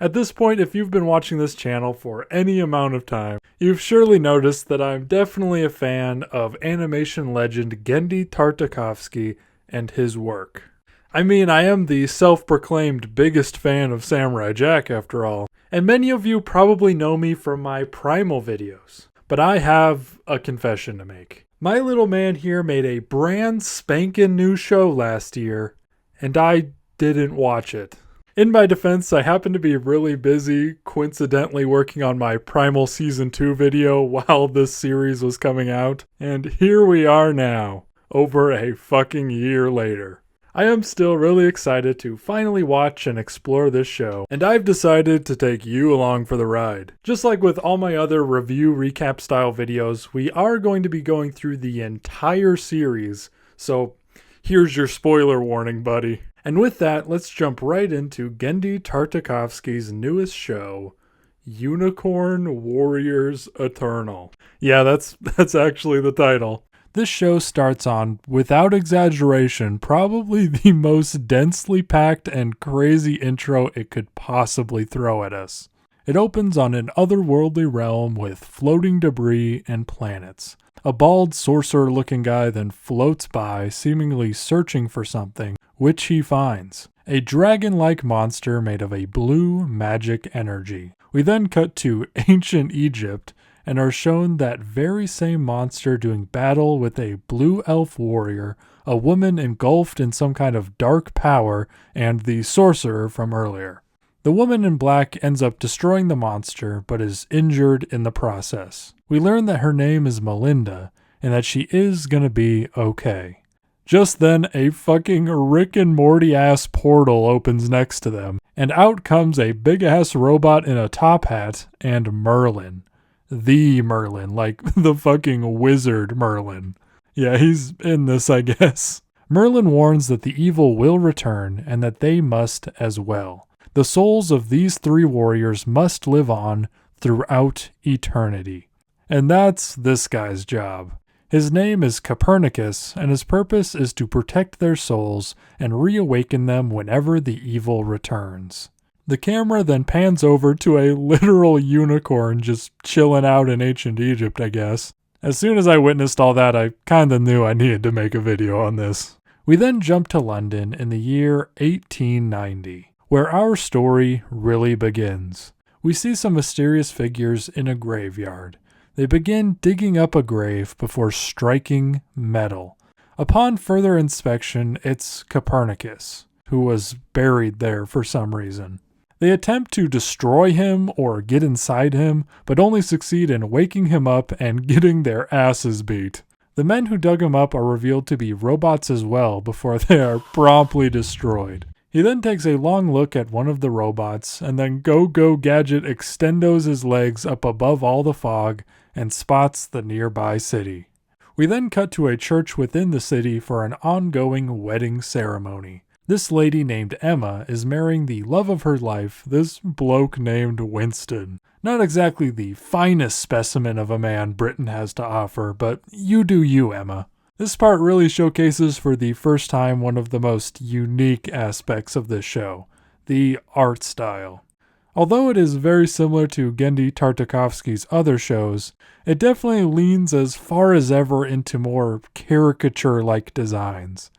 At this point, if you've been watching this channel for any amount of time, you've surely noticed that I'm definitely a fan of animation legend Genndy Tartakovsky and his work. I mean, I am the self-proclaimed biggest fan of Samurai Jack after all, and many of you probably know me from my Primal videos. But I have a confession to make. My little man here made a brand spankin' new show last year, and I didn't watch it. In my defense, I happened to be really busy, coincidentally working on my Primal Season 2 video while this series was coming out, and here we are now, over a fucking year later. I am still really excited to finally watch and explore this show, and I've decided to take you along for the ride. Just like with all my other review recap style videos, we are going to be going through the entire series, so here's your spoiler warning, buddy. And with that, let's jump right into Genndy Tartakovsky's newest show, Unicorn Warriors Eternal. Yeah, that's actually the title. This show starts on, without exaggeration, probably the most densely packed and crazy intro it could possibly throw at us. It opens on an otherworldly realm with floating debris and planets. A bald sorcerer-looking guy then floats by, seemingly searching for something, which he finds. A dragon-like monster made of a blue magic energy. We then cut to ancient Egypt, and are shown that very same monster doing battle with a blue elf warrior, a woman engulfed in some kind of dark power, and the sorcerer from earlier. The woman in black ends up destroying the monster, but is injured in the process. We learn that her name is Melinda, and that she is gonna be okay. Just then, a fucking Rick and Morty ass portal opens next to them, and out comes a big ass robot in a top hat and Merlin. The Merlin, like the fucking wizard Merlin. Yeah, he's in this, I guess. Merlin warns that the evil will return and that they must as well. The souls of these three warriors must live on throughout eternity. And that's this guy's job. His name is Copernicus, and his purpose is to protect their souls and reawaken them whenever the evil returns. The camera then pans over to a literal unicorn just chilling out in ancient Egypt, I guess. As soon as I witnessed all that, I kinda knew I needed to make a video on this. We then jump to London in the year 1890, where our story really begins. We see some mysterious figures in a graveyard. They begin digging up a grave before striking metal. Upon further inspection, it's Copernicus, who was buried there for some reason. They attempt to destroy him or get inside him, but only succeed in waking him up and getting their asses beat. The men who dug him up are revealed to be robots as well before they are promptly destroyed. He then takes a long look at one of the robots, and then Go-Go Gadget extendos his legs up above all the fog and spots the nearby city. We then cut to a church within the city for an ongoing wedding ceremony. This lady named Emma is marrying the love of her life, this bloke named Winston. Not exactly the finest specimen of a man Britain has to offer, but you do you, Emma. This part really showcases for the first time one of the most unique aspects of this show, the art style. Although it is very similar to Genndy Tartakovsky's other shows, it definitely leans as far as ever into more caricature-like designs.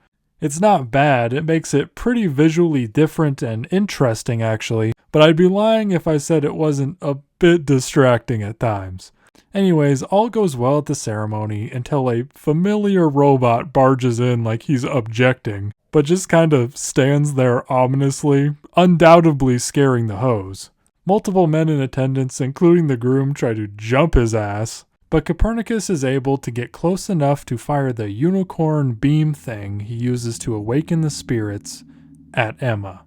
It's not bad, it makes it pretty visually different and interesting actually, but I'd be lying if I said it wasn't a bit distracting at times. Anyways, all goes well at the ceremony until a familiar robot barges in like he's objecting, but just kind of stands there ominously, undoubtedly scaring the hoes. Multiple men in attendance, including the groom, try to jump his ass, but Copernicus is able to get close enough to fire the unicorn beam thing he uses to awaken the spirits at Emma.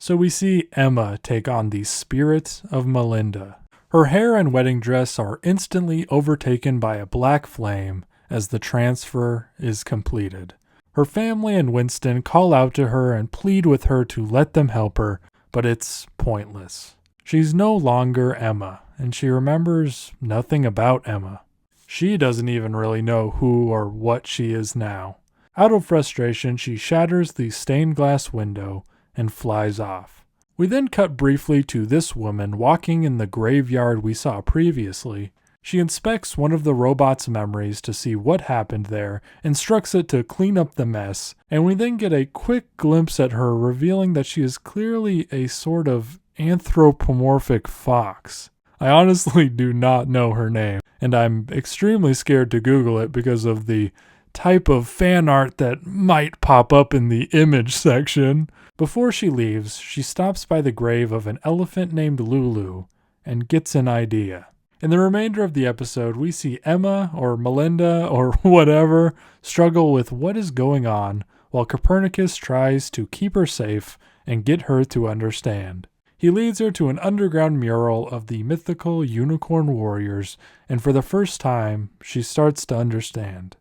So we see Emma take on the spirit of Melinda. Her hair and wedding dress are instantly overtaken by a black flame as the transfer is completed. Her family and Winston call out to her and plead with her to let them help her, but it's pointless. She's no longer Emma, and she remembers nothing about Emma. She doesn't even really know who or what she is now. Out of frustration, she shatters the stained glass window and flies off. We then cut briefly to this woman walking in the graveyard we saw previously. She inspects one of the robot's memories to see what happened there, instructs it to clean up the mess, and we then get a quick glimpse at her revealing that she is clearly a sort of anthropomorphic fox. I honestly do not know her name, and I'm extremely scared to Google it because of the type of fan art that might pop up in the image section. Before she leaves, she stops by the grave of an elephant named Lulu and gets an idea. In the remainder of the episode, we see Emma, or Melinda, or whatever, struggle with what is going on, while Copernicus tries to keep her safe and get her to understand. He leads her to an underground mural of the mythical unicorn warriors, and for the first time, she starts to understand.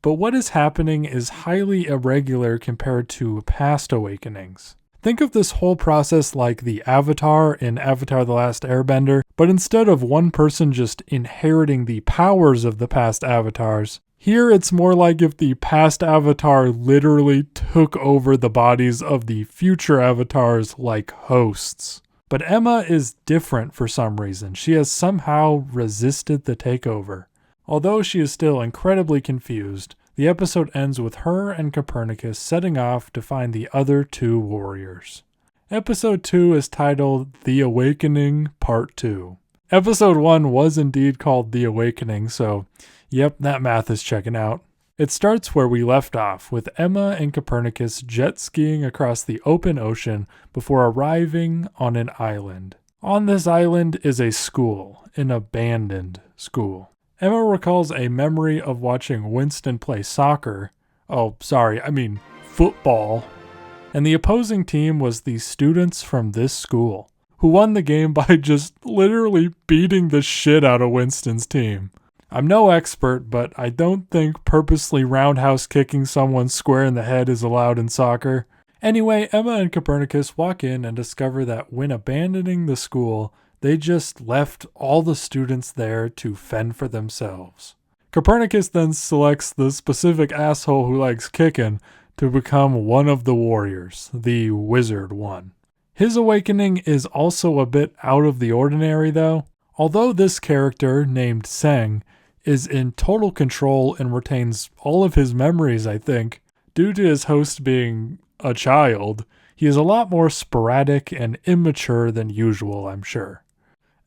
But what is happening is highly irregular compared to past awakenings. Think of this whole process like the Avatar in Avatar: The Last Airbender, but instead of one person just inheriting the powers of the past avatars, here it's more like if the past avatar literally took over the bodies of the future avatars like hosts. But Emma is different for some reason. She has somehow resisted the takeover. Although she is still incredibly confused, the episode ends with her and Copernicus setting off to find the other two warriors. Episode 2 is titled The Awakening Part 2. Episode 1 was indeed called The Awakening, so yep, that math is checking out. It starts where we left off, with Emma and Copernicus jet skiing across the open ocean before arriving on an island. On this island is a school, an abandoned school. Emma recalls a memory of watching Winston play soccer. Football. And the opposing team was the students from this school, who won the game by just literally beating the shit out of Winston's team. I'm no expert, but I don't think purposely roundhouse kicking someone square in the head is allowed in soccer. Anyway, Emma and Copernicus walk in and discover that when abandoning the school, they just left all the students there to fend for themselves. Copernicus then selects the specific asshole who likes kicking to become one of the warriors, the wizard one. His awakening is also a bit out of the ordinary though. Although this character, named Seng, is in total control and retains all of his memories, I think, due to his host being a child, he is a lot more sporadic and immature than usual, I'm sure.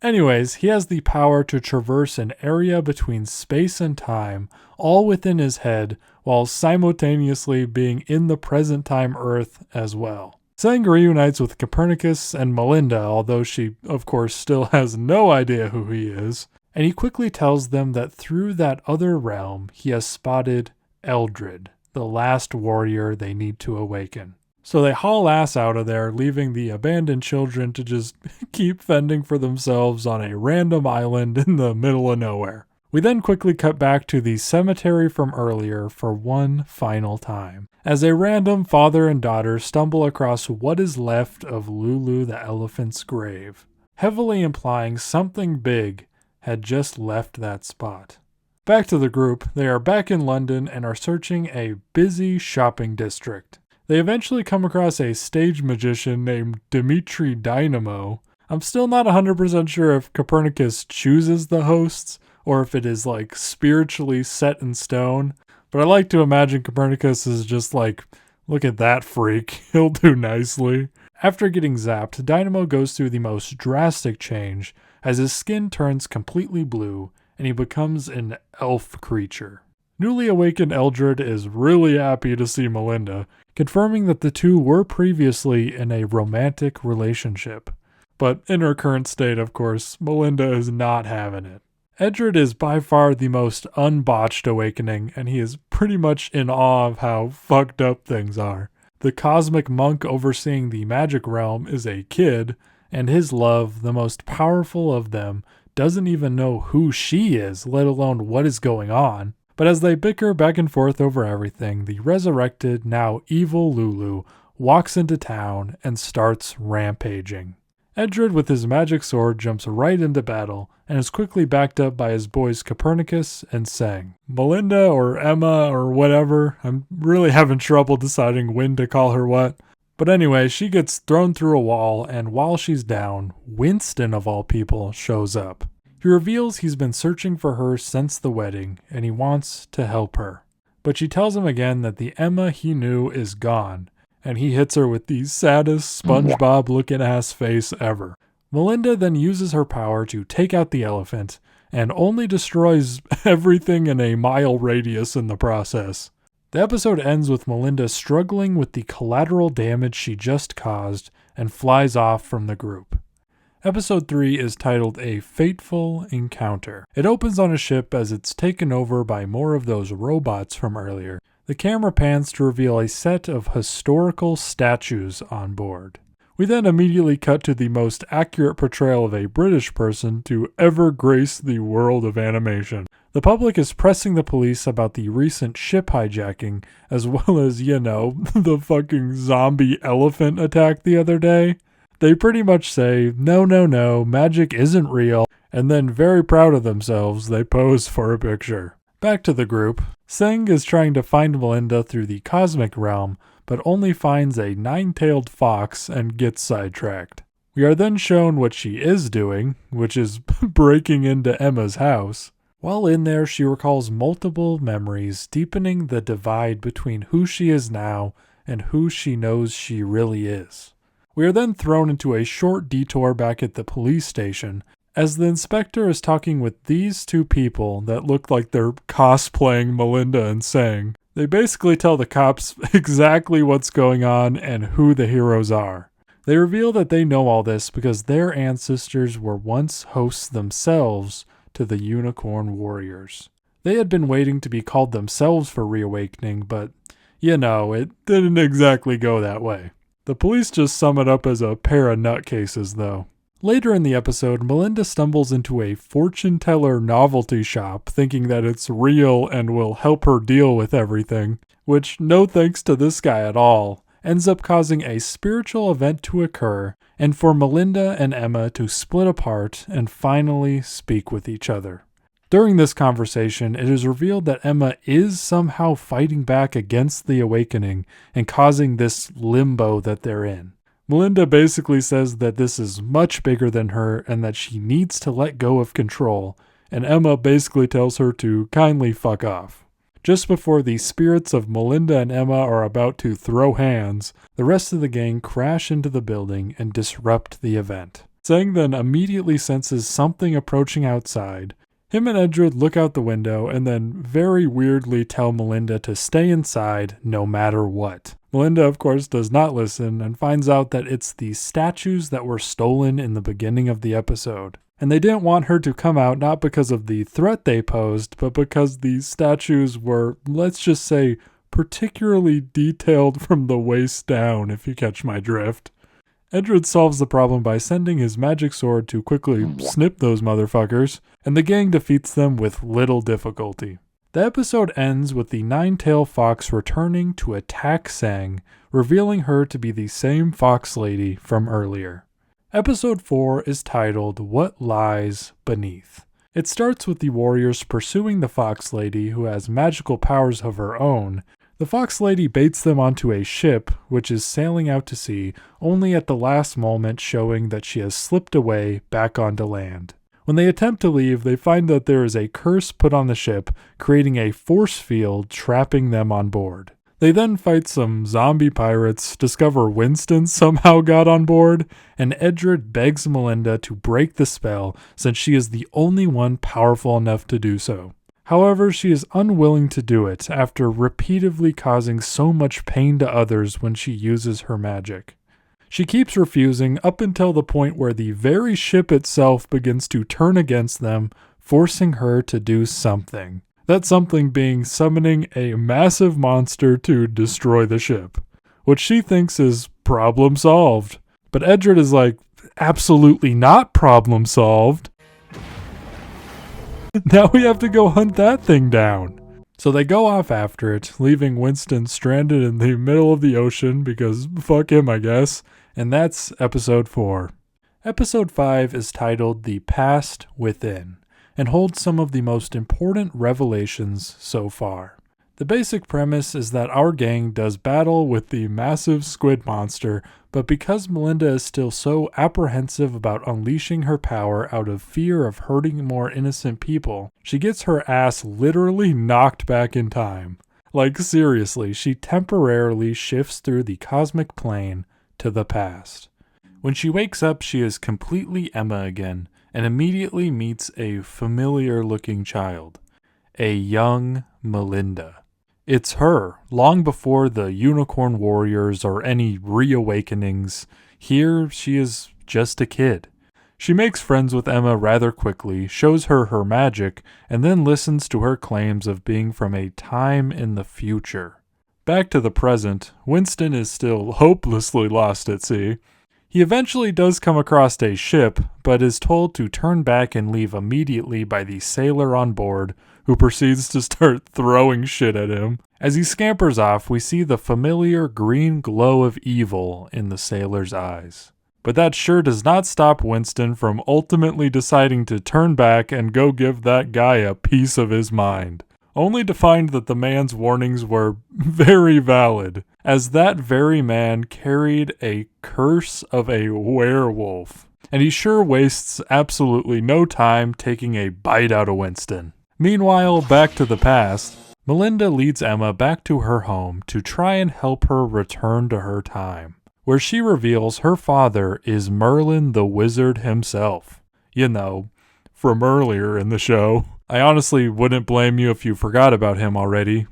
Anyways, he has the power to traverse an area between space and time, all within his head, while simultaneously being in the present time Earth as well. Seng reunites with Copernicus and Melinda, although she, of course, still has no idea who he is, and he quickly tells them that through that other realm, he has spotted Eldred, the last warrior they need to awaken. So they haul ass out of there, leaving the abandoned children to just keep fending for themselves on a random island in the middle of nowhere. We then quickly cut back to the cemetery from earlier for one final time, as a random father and daughter stumble across what is left of Lulu the elephant's grave, heavily implying something big had just left that spot. Back to the group, they are back in London and are searching a busy shopping district. They eventually come across a stage magician named Dimitri Dynamo. I'm still not 100% sure if Copernicus chooses the hosts or if it is like spiritually set in stone, but I like to imagine Copernicus is just like, look at that freak, he'll do nicely. After getting zapped, Dynamo goes through the most drastic change as his skin turns completely blue and he becomes an elf creature. Newly awakened Eldred is really happy to see Melinda, confirming that the two were previously in a romantic relationship. But in her current state, of course, Melinda is not having it. Eldred is by far the most unbotched awakening, and he is pretty much in awe of how fucked up things are. The cosmic monk overseeing the magic realm is a kid, and his love, the most powerful of them, doesn't even know who she is, let alone what is going on. But as they bicker back and forth over everything, the resurrected, now evil Lulu walks into town and starts rampaging. Eldred with his magic sword jumps right into battle and is quickly backed up by his boys Copernicus and Seng. Melinda or Emma or whatever, I'm really having trouble deciding when to call her what, But anyway, she gets thrown through a wall, and while she's down, Winston, of all people, shows up. He reveals he's been searching for her since the wedding, and he wants to help her. But she tells him again that the Emma he knew is gone, and he hits her with the saddest SpongeBob-looking-ass face ever. Melinda then uses her power to take out the elephant, and only destroys everything in a mile radius in the process. The episode ends with Melinda struggling with the collateral damage she just caused and flies off from the group. Episode 3 is titled A Fateful Encounter. It opens on a ship as it's taken over by more of those robots from earlier. The camera pans to reveal a set of historical statues on board. We then immediately cut to the most accurate portrayal of a British person to ever grace the world of animation. The public is pressing the police about the recent ship hijacking, as well as, the fucking zombie elephant attack the other day. They pretty much say, no, magic isn't real, and then very proud of themselves, they pose for a picture. Back to the group. Seng is trying to find Melinda through the cosmic realm, but only finds a nine-tailed fox and gets sidetracked. We are then shown what she is doing, which is breaking into Emma's house. While in there, she recalls multiple memories, deepening the divide between who she is now and who she knows she really is. We are then thrown into a short detour back at the police station, as the inspector is talking with these two people that look like they're cosplaying Melinda and Seng. They basically tell the cops exactly what's going on and who the heroes are. They reveal that they know all this because their ancestors were once hosts themselves to the Unicorn Warriors. They had been waiting to be called themselves for reawakening, but, it didn't exactly go that way. The police just sum it up as a pair of nutcases, though. Later in the episode, Melinda stumbles into a fortune teller novelty shop thinking that it's real and will help her deal with everything, which, no thanks to this guy at all, ends up causing a spiritual event to occur and for Melinda and Emma to split apart and finally speak with each other. During this conversation, it is revealed that Emma is somehow fighting back against the awakening and causing this limbo that they're in. Melinda basically says that this is much bigger than her and that she needs to let go of control, and Emma basically tells her to kindly fuck off. Just before the spirits of Melinda and Emma are about to throw hands, the rest of the gang crash into the building and disrupt the event. Seng then immediately senses something approaching outside. Him and Edred look out the window and then very weirdly tell Melinda to stay inside no matter what. Melinda, of course, does not listen and finds out that it's the statues that were stolen in the beginning of the episode. And they didn't want her to come out not because of the threat they posed, but because these statues were, let's just say, particularly detailed from the waist down, if you catch my drift. Edred solves the problem by sending his magic sword to quickly snip those motherfuckers, and the gang defeats them with little difficulty. The episode ends with the nine-tailed fox returning to attack Seng, revealing her to be the same fox lady from earlier. Episode 4 is titled What Lies Beneath. It starts with the warriors pursuing the fox lady who has magical powers of her own. The fox lady baits them onto a ship which is sailing out to sea, only at the last moment showing that she has slipped away back onto land. When they attempt to leave, they find that there is a curse put on the ship, creating a force field trapping them on board. They then fight some zombie pirates, discover Winston somehow got on board, and Edred begs Melinda to break the spell since she is the only one powerful enough to do so. However, she is unwilling to do it after repeatedly causing so much pain to others when she uses her magic. She keeps refusing up until the point where the very ship itself begins to turn against them, forcing her to do something. That something being summoning a massive monster to destroy the ship, which she thinks is problem solved. But Edred is like, absolutely not problem solved. Now we have to go hunt that thing down. So they go off after it, leaving Winston stranded in the middle of the ocean because fuck him, I guess. And that's episode 4. Episode 5 is titled The Past Within, and holds some of the most important revelations so far. The basic premise is that our gang does battle with the massive squid monster, but because Melinda is still so apprehensive about unleashing her power out of fear of hurting more innocent people, she gets her ass literally knocked back in time. Like seriously, she temporarily shifts through the cosmic plane to the past. When she wakes up, she is completely Emma again, and immediately meets a familiar-looking child, a young Melinda. It's her, long before the Unicorn Warriors or any reawakenings. Here, she is just a kid. She makes friends with Emma rather quickly, shows her her magic, and then listens to her claims of being from a time in the future. Back to the present, Winston is still hopelessly lost at sea. He eventually does come across a ship, but is told to turn back and leave immediately by the sailor on board, who proceeds to start throwing shit at him. As he scampers off, we see the familiar green glow of evil in the sailor's eyes. But that sure does not stop Winston from ultimately deciding to turn back and go give that guy a piece of his mind, only to find that the man's warnings were very valid, as that very man carried a curse of a werewolf, and he sure wastes absolutely no time taking a bite out of Winston. Meanwhile, back to the past, Melinda leads Emma back to her home to try and help her return to her time, where she reveals her father is Merlin the Wizard himself. You know, from earlier in the show. I honestly wouldn't blame you if you forgot about him already.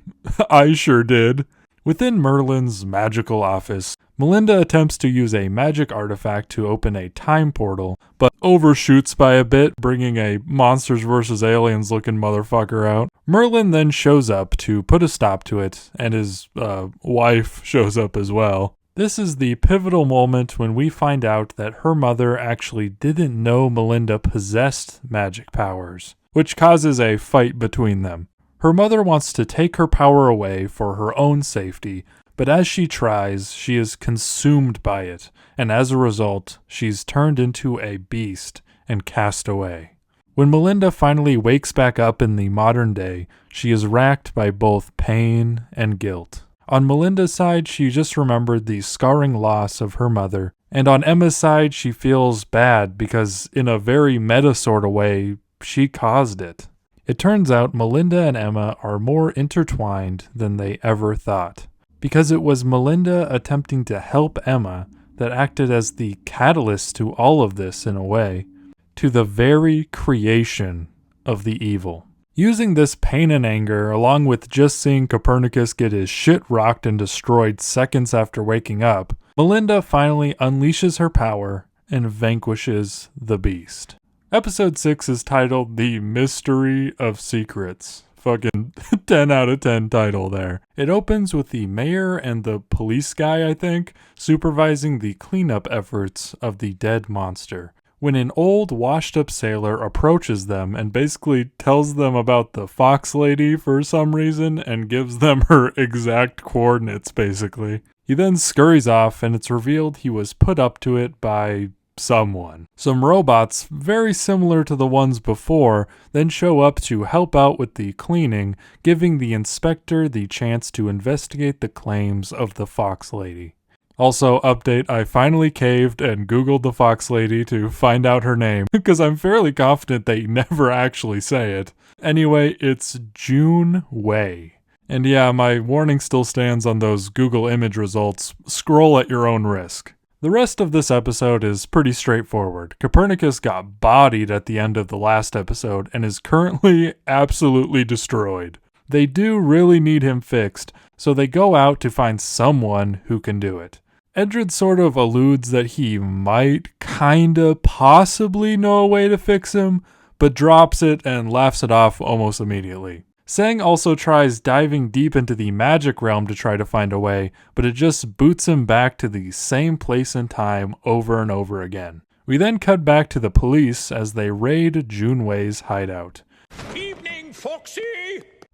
I sure did. Within Merlin's magical office, Melinda attempts to use a magic artifact to open a time portal, but overshoots by a bit, bringing a Monsters vs. Aliens looking motherfucker out. Merlin then shows up to put a stop to it, and his wife shows up as well. This is the pivotal moment when we find out that her mother actually didn't know Melinda possessed magic powers, which causes a fight between them. Her mother wants to take her power away for her own safety, but as she tries, she is consumed by it, and as a result, she's turned into a beast and cast away. When Melinda finally wakes back up in the modern day, she is racked by both pain and guilt. On Melinda's side, she just remembered the scarring loss of her mother, and on Emma's side, she feels bad because, in a very meta sort of way, she caused it. It turns out Melinda and Emma are more intertwined than they ever thought, because it was Melinda attempting to help Emma that acted as the catalyst to all of this in a way, to the very creation of the evil. Using this pain and anger, along with just seeing Copernicus get his shit rocked and destroyed seconds after waking up, Melinda finally unleashes her power and vanquishes the beast. Episode 6 is titled The Mystery of Secrets. Fucking 10 out of 10 title there. It opens with the mayor and the police guy, I think, supervising the cleanup efforts of the dead monster, when an old washed-up sailor approaches them and basically tells them about the fox lady for some reason and gives them her exact coordinates, basically. He then scurries off, and it's revealed he was put up to it by someone. Some robots, very similar to the ones before, then show up to help out with the cleaning, giving the inspector the chance to investigate the claims of the fox lady. Also, update, I finally caved and googled the fox lady to find out her name, because I'm fairly confident they never actually say it. Anyway, it's June Wei. And yeah, my warning still stands on those Google image results. Scroll at your own risk. The rest of this episode is pretty straightforward. Copernicus got bodied at the end of the last episode and is currently absolutely destroyed. They do really need him fixed, so they go out to find someone who can do it. Edred sort of alludes that he might possibly know a way to fix him, but drops it and laughs it off almost immediately. Sang also tries diving deep into the magic realm to try to find a way, but it just boots him back to the same place and time over and over again. We then cut back to the police as they raid Junwei's hideout. Evening, Foxy!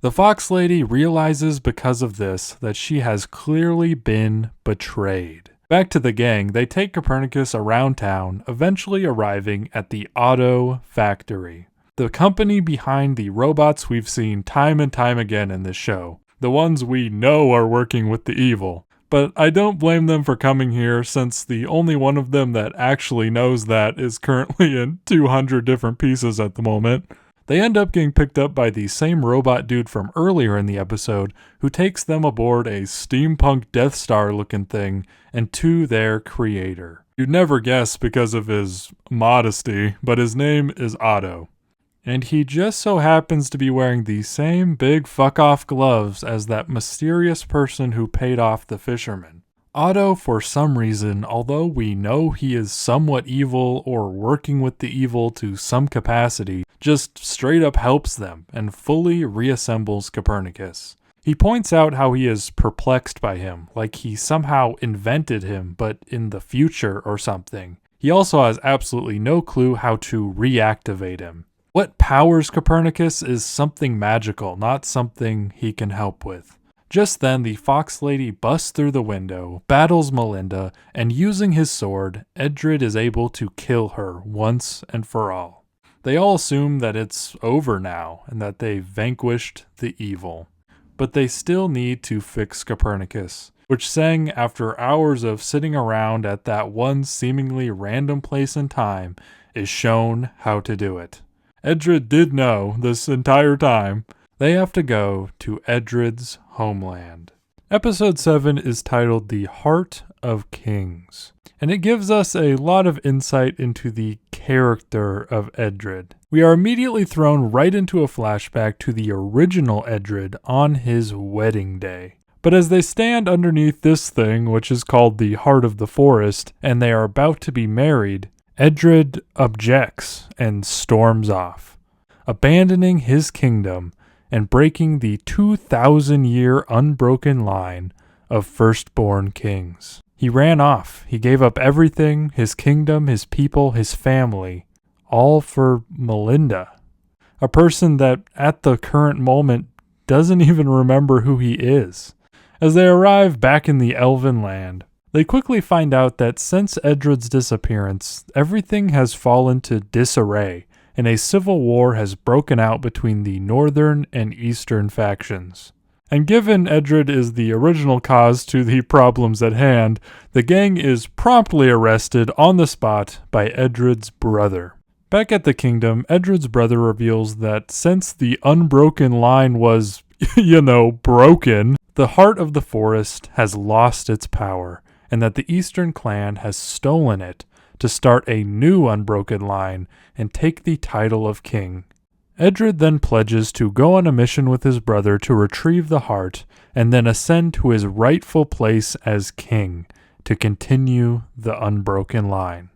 The Fox Lady realizes because of this that she has clearly been betrayed. Back to the gang, they take Copernicus around town, eventually arriving at the Auto Factory, the company behind the robots we've seen time and time again in this show. The ones we know are working with the evil. But I don't blame them for coming here, since the only one of them that actually knows that is currently in 200 different pieces at the moment. They end up getting picked up by the same robot dude from earlier in the episode, who takes them aboard a steampunk Death Star looking thing and to their creator. You'd never guess because of his modesty, but his name is Otto. And he just so happens to be wearing the same big fuck-off gloves as that mysterious person who paid off the fisherman. Otto, for some reason, although we know he is somewhat evil or working with the evil to some capacity, just straight up helps them and fully reassembles Copernicus. He points out how he is perplexed by him, like he somehow invented him, but in the future or something. He also has absolutely no clue how to reactivate him. What powers Copernicus is something magical, not something he can help with. Just then, the Fox Lady busts through the window, battles Melinda, and using his sword, Edred is able to kill her once and for all. They all assume that it's over now, and that they've vanquished the evil. But they still need to fix Copernicus, which Seng, after hours of sitting around at that one seemingly random place and time, is shown how to do it. Edred did know this entire time. They have to go to Edred's homeland. Episode 7 is titled The Heart of Kings, and it gives us a lot of insight into the character of Edred. We are immediately thrown right into a flashback to the original Edred on his wedding day. But as they stand underneath this thing, which is called the Heart of the Forest, and they are about to be married, Edred objects and storms off, abandoning his kingdom and breaking the 2,000-year unbroken line of firstborn kings. He ran off. He gave up everything, his kingdom, his people, his family, all for Melinda, a person that at the current moment doesn't even remember who he is. As they arrive back in the Elven land, they quickly find out that since Edred's disappearance, everything has fallen to disarray, and a civil war has broken out between the northern and eastern factions. And given Edred is the original cause to the problems at hand, the gang is promptly arrested on the spot by Edred's brother. Back at the kingdom, Edred's brother reveals that since the unbroken line was, broken, the heart of the forest has lost its power, and that the Eastern clan has stolen it to start a new unbroken line and take the title of king. Edred then pledges to go on a mission with his brother to retrieve the heart and then ascend to his rightful place as king to continue the unbroken line.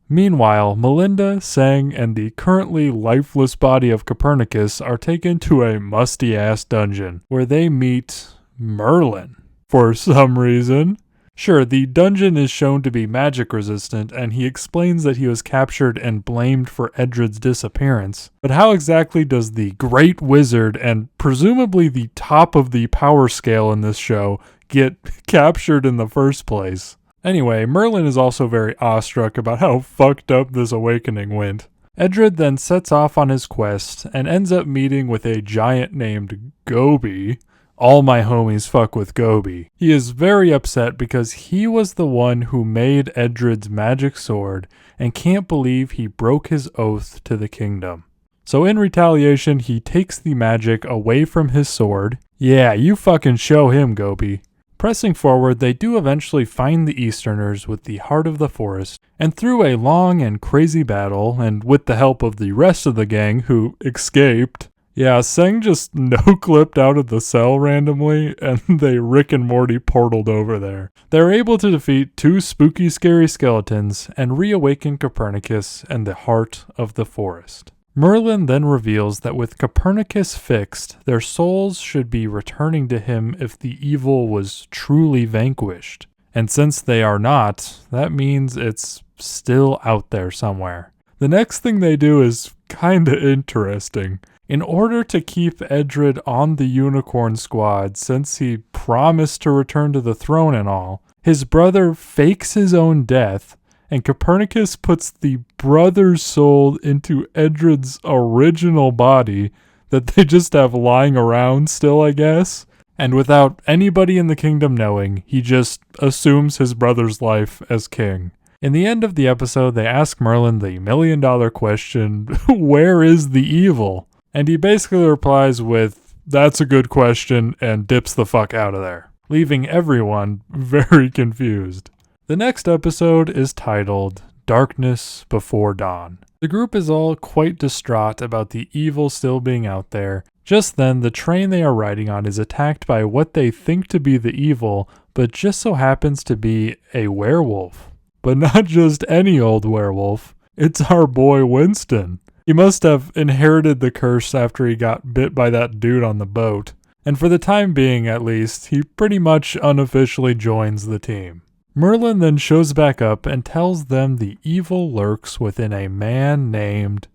Meanwhile, Melinda, Seng, and the currently lifeless body of Copernicus are taken to a musty-ass dungeon where they meet Merlin for some reason. Sure, the dungeon is shown to be magic resistant, and he explains that he was captured and blamed for Edred's disappearance. But how exactly does the great wizard, and presumably the top of the power scale in this show, get captured in the first place? Anyway, Merlin is also very awestruck about how fucked up this awakening went. Edred then sets off on his quest, and ends up meeting with a giant named Gobi. All my homies fuck with Gobi. He is very upset because he was the one who made Edred's magic sword and can't believe he broke his oath to the kingdom. So in retaliation, he takes the magic away from his sword. Yeah, you fucking show him, Gobi. Pressing forward, they do eventually find the Easterners with the heart of the forest, and through a long and crazy battle, and with the help of the rest of the gang who escaped, yeah, Seng just no-clipped out of the cell randomly, and they Rick and Morty portaled over there. They're able to defeat 2 spooky, scary skeletons and reawaken Copernicus and the heart of the forest. Merlin then reveals that with Copernicus fixed, their souls should be returning to him if the evil was truly vanquished. And since they are not, that means it's still out there somewhere. The next thing they do is kinda interesting. In order to keep Edred on the Unicorn Squad, since he promised to return to the throne and all, his brother fakes his own death, and Copernicus puts the brother's soul into Edred's original body that they just have lying around still, I guess. And without anybody in the kingdom knowing, he just assumes his brother's life as king. In the end of the episode, they ask Merlin the million-dollar question, where is the evil? And he basically replies with, that's a good question, and dips the fuck out of there, leaving everyone very confused. The next episode is titled Darkness Before Dawn. The group is all quite distraught about the evil still being out there. Just then, the train they are riding on is attacked by what they think to be the evil, but just so happens to be a werewolf. But not just any old werewolf. It's our boy Winston. He must have inherited the curse after he got bit by that dude on the boat. And for the time being, at least, he pretty much unofficially joins the team. Merlin then shows back up and tells them the evil lurks within a man named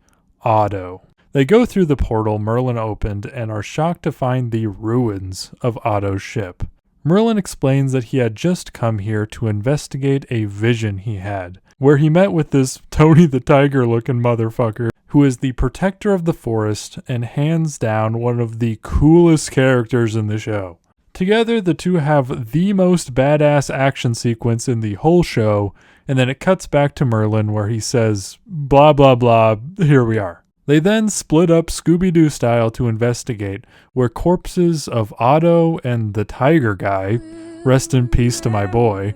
Otto. They go through the portal Merlin opened and are shocked to find the ruins of Otto's ship. Merlin explains that he had just come here to investigate a vision he had, where he met with this Tony the Tiger looking motherfucker, who is the protector of the forest and hands down one of the coolest characters in the show. Together, the two have the most badass action sequence in the whole show, and then it cuts back to Merlin where he says, blah blah blah, here we are. They then split up Scooby-Doo style to investigate, where corpses of Otto and the tiger guy, rest in peace to my boy,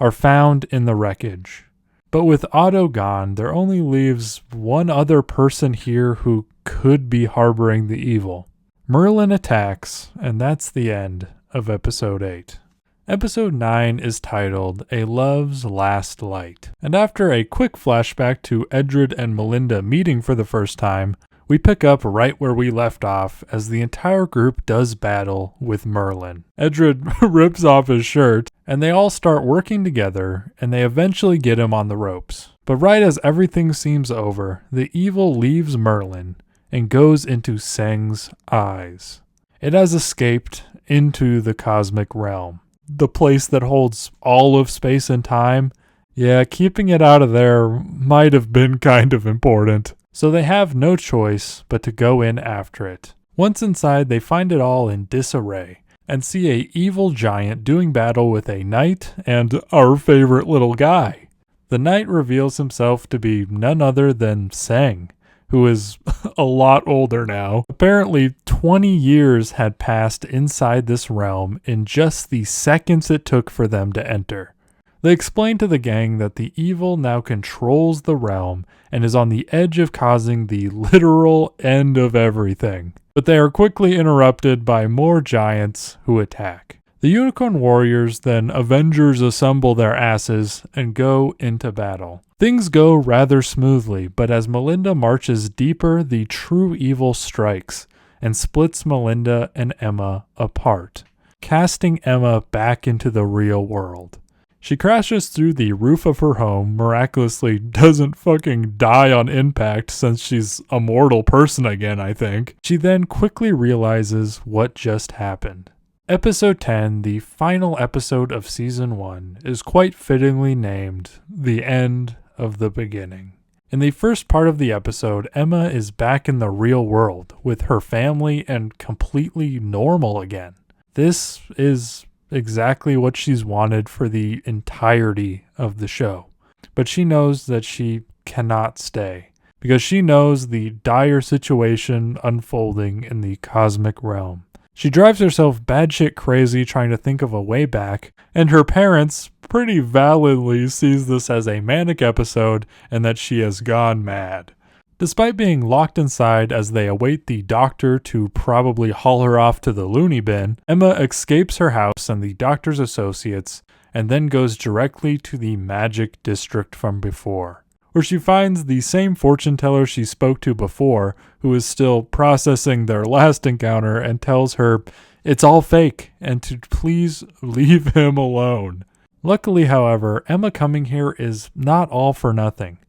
are found in the wreckage. But with Otto gone, there only leaves one other person here who could be harboring the evil. Merlin attacks, and that's the end of Episode 8. Episode 9 is titled A Love's Last Light, and after a quick flashback to Edred and Melinda meeting for the first time, we pick up right where we left off as the entire group does battle with Merlin. Edred rips off his shirt, and they all start working together, and they eventually get him on the ropes. But right as everything seems over, the evil leaves Merlin and goes into Seng's eyes. It has escaped into the cosmic realm, the place that holds all of space and time. Yeah, keeping it out of there might have been kind of important. So they have no choice but to go in after it. Once inside, they find it all in disarray and see a evil giant doing battle with a knight and our favorite little guy. The knight reveals himself to be none other than Seng, who is a lot older now. Apparently, 20 years had passed inside this realm in just the seconds it took for them to enter. They explain to the gang that the evil now controls the realm and is on the edge of causing the literal end of everything. But they are quickly interrupted by more giants who attack. The Unicorn Warriors then Avengers assemble their asses and go into battle. Things go rather smoothly, but as Melinda marches deeper, the true evil strikes and splits Melinda and Emma apart, casting Emma back into the real world. She crashes through the roof of her home, miraculously doesn't fucking die on impact since she's a mortal person again, I think. She then quickly realizes what just happened. Episode 10, the final episode of Season 1, is quite fittingly named The End of the Beginning. In the first part of the episode, Emma is back in the real world with her family and completely normal again. This is exactly what she's wanted for the entirety of the show. But she knows that she cannot stay because she knows the dire situation unfolding in the cosmic realm. She drives herself batshit crazy trying to think of a way back, and her parents pretty validly sees this as a manic episode and that she has gone mad. Despite being locked inside as they await the doctor to probably haul her off to the loony bin, Emma escapes her house and the doctor's associates and then goes directly to the magic district from before, where she finds the same fortune teller she spoke to before, who is still processing their last encounter, and tells her it's all fake and to please leave him alone. Luckily, however, Emma coming here is not all for nothing,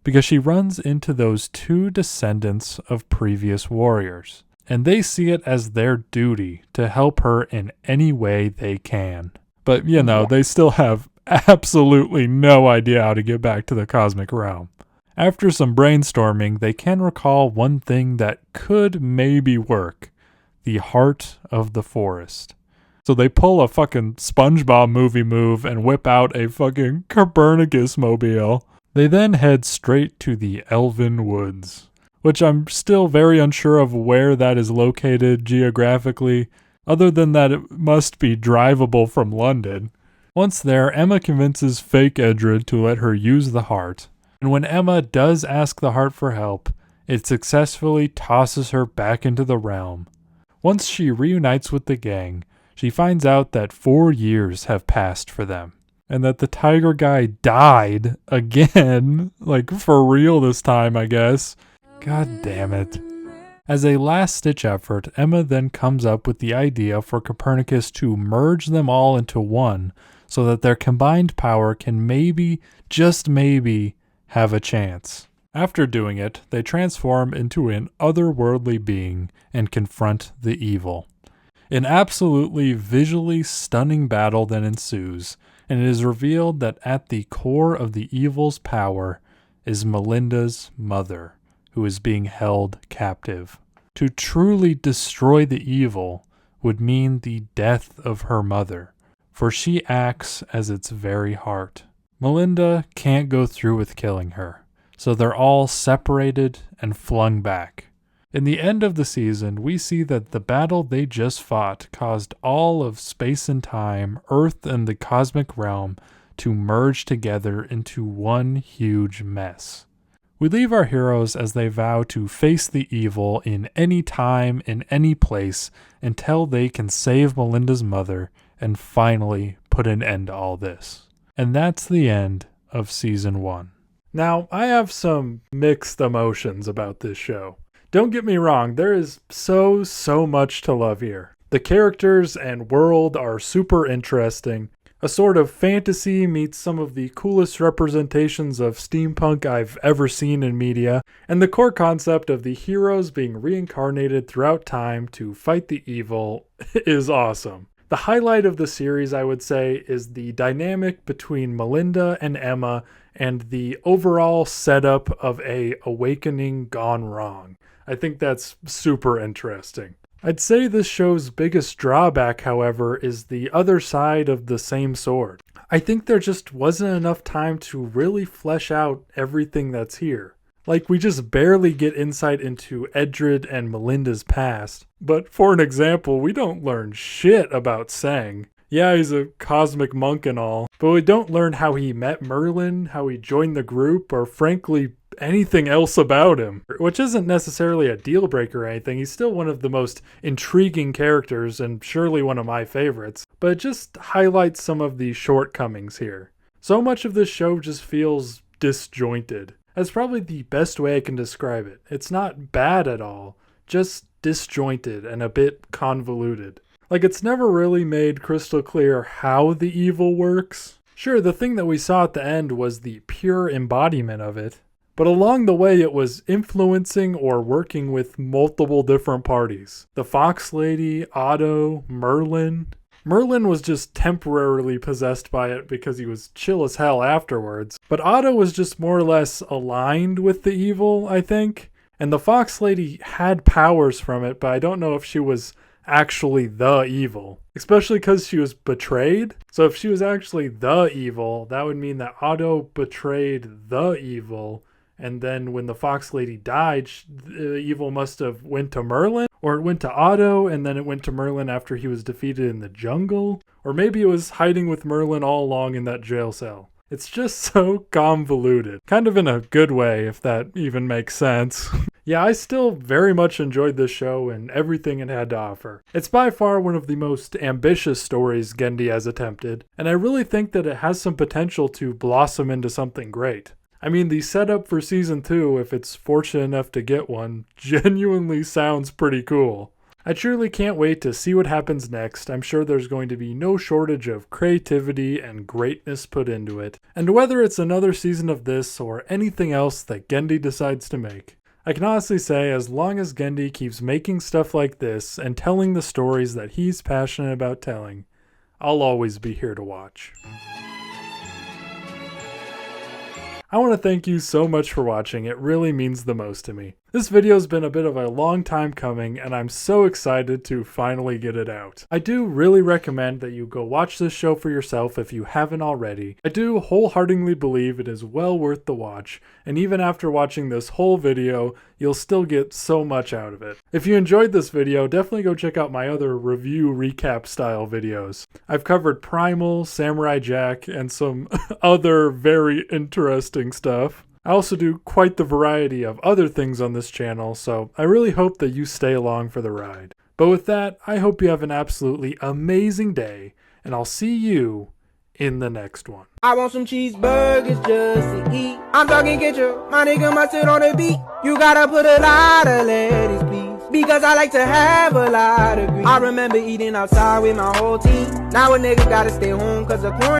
because she runs into those two descendants of previous warriors, and they see it as their duty to help her in any way they can. But, they still have absolutely no idea how to get back to the cosmic realm. After some brainstorming, they can recall one thing that could maybe work: the heart of the forest. So they pull a fucking SpongeBob movie move and whip out a fucking Copernicus mobile. They then head straight to the Elven Woods, which I'm still very unsure of where that is located geographically, other than that it must be drivable from London. Once there, Emma convinces fake Edred to let her use the heart, and when Emma does ask the heart for help, it successfully tosses her back into the realm. Once she reunites with the gang, she finds out that 4 years have passed for them, and that the tiger guy died again, like for real this time, I guess. God damn it. As a last-ditch effort, Emma then comes up with the idea for Copernicus to merge them all into one, so that their combined power can maybe, just maybe, have a chance. After doing it, they transform into an otherworldly being and confront the evil. An absolutely visually stunning battle then ensues, and it is revealed that at the core of the evil's power is Melinda's mother, who is being held captive. To truly destroy the evil would mean the death of her mother, for she acts as its very heart. Melinda can't go through with killing her, so they're all separated and flung back. In the end of the season, we see that the battle they just fought caused all of space and time, Earth and the cosmic realm, to merge together into one huge mess. We leave our heroes as they vow to face the evil in any time, in any place, until they can save Melinda's mother and finally put an end to all this. And that's the end of Season 1. Now, I have some mixed emotions about this show. Don't get me wrong, there is so much to love here. The characters and world are super interesting. A sort of fantasy meets some of the coolest representations of steampunk I've ever seen in media, and the core concept of the heroes being reincarnated throughout time to fight the evil is awesome. The highlight of the series, I would say, is the dynamic between Melinda and Emma and the overall setup of a awakening gone wrong. I think that's super interesting. I'd say this show's biggest drawback, however, is the other side of the same sword. I think there just wasn't enough time to really flesh out everything that's here. Like, we just barely get insight into Edred and Melinda's past. But for an example, we don't learn shit about Sang. Yeah, he's a cosmic monk and all, but we don't learn how he met Merlin, how he joined the group, or frankly, anything else about him. Which isn't necessarily a deal breaker or anything. He's still one of the most intriguing characters and surely one of my favorites, but it just highlights some of the shortcomings here. So much of this show just feels disjointed. That's probably the best way I can describe it. It's not bad at all, just disjointed and a bit convoluted. Like, it's never really made crystal clear how the evil works. Sure, the thing that we saw at the end was the pure embodiment of it, but along the way it was influencing or working with multiple different parties. The Fox Lady, Otto, Merlin. Merlin was just temporarily possessed by it because he was chill as hell afterwards, but Otto was just more or less aligned with the evil, I think. And the Fox Lady had powers from it, but I don't know if she was actually the evil, especially because she was betrayed. So if she was actually the evil, that would mean that Otto betrayed the evil, and then when the Fox Lady died, the evil must have went to Merlin, or it went to Otto, and then it went to Merlin after he was defeated in the jungle, or maybe it was hiding with Merlin all along in that jail cell. It's just so convoluted. Kind of in a good way, if that even makes sense. Yeah, I still very much enjoyed this show and everything it had to offer. It's by far one of the most ambitious stories Genndy has attempted, and I really think that it has some potential to blossom into something great. I mean, the setup for Season 2, if it's fortunate enough to get one, genuinely sounds pretty cool. I truly can't wait to see what happens next. I'm sure there's going to be no shortage of creativity and greatness put into it. And whether it's another season of this or anything else that Genndy decides to make, I can honestly say as long as Genndy keeps making stuff like this and telling the stories that he's passionate about telling, I'll always be here to watch. I want to thank you so much for watching. It really means the most to me. This video's been a bit of a long time coming, and I'm so excited to finally get it out. I do really recommend that you go watch this show for yourself if you haven't already. I do wholeheartedly believe it is well worth the watch, and even after watching this whole video, you'll still get so much out of it. If you enjoyed this video, definitely go check out my other review recap style videos. I've covered Primal, Samurai Jack, and some other very interesting stuff. I also do quite the variety of other things on this channel, so I really hope that you stay along for the ride. But with that, I hope you have an absolutely amazing day, and I'll see you in the next one. I want some cheeseburgers just to eat. I'm talking ketchup, my nigga mustard on the beat. You gotta put a lot of lettuce, please, because I like to have a lot of grease. I remember eating outside with my whole team. Now a nigga gotta stay home cause of quarantine.